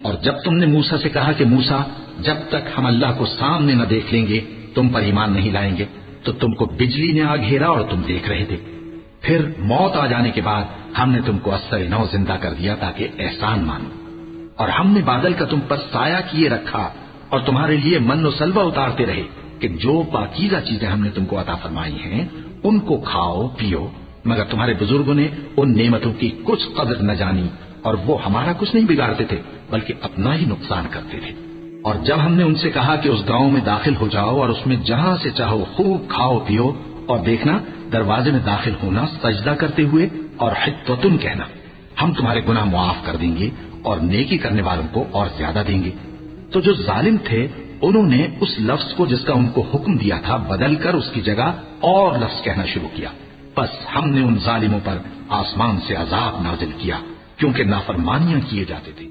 और जब तुमने मूसा से कहा कि मूसा, जब तक हम अल्लाह को सामने न देख लेंगे तुम पर ईमान नहीं लाएंगे, तो तुमको बिजली ने आ घेरा और तुम देख रहे थे। फिर मौत आ जाने के बाद हमने तुमको अस्सर नौ जिंदा कर दिया ताकि एहसान मानो। और हमने बादल का तुम पर साया किए रखा और तुम्हारे लिए मन्नो सलवा उतारते रहे कि जो पाकीज़ा चीजें हमने तुमको अता फरमाई हैं उनको खाओ पियो, मगर तुम्हारे बुजुर्गों ने उन नेमतों की कुछ कदर न जानी और वो हमारा कुछ नहीं बिगाड़ते थे बल्कि अपना ही नुकसान करते थे। और जब हमने उनसे कहा कि उस गांव में दाखिल हो जाओ और उसमें जहां से चाहो खूब खाओ पियो, और देखना दरवाजे में दाखिल होना सजदा करते हुए और हित्तुन कहना, हम तुम्हारे गुनाह मुआफ कर देंगे और नेकी करने वालों को और ज्यादा देंगे। तो जो जालिम थे उन्होंने उस लफ्ज को जिसका उनको हुक्म दिया था बदलकर उसकी जगह और लफ्ज कहना शुरू किया। बस हमने उन जालिमों पर आसमान से अजाब नाजिल किया क्योंकि नाफरमानियां किए जाते थे।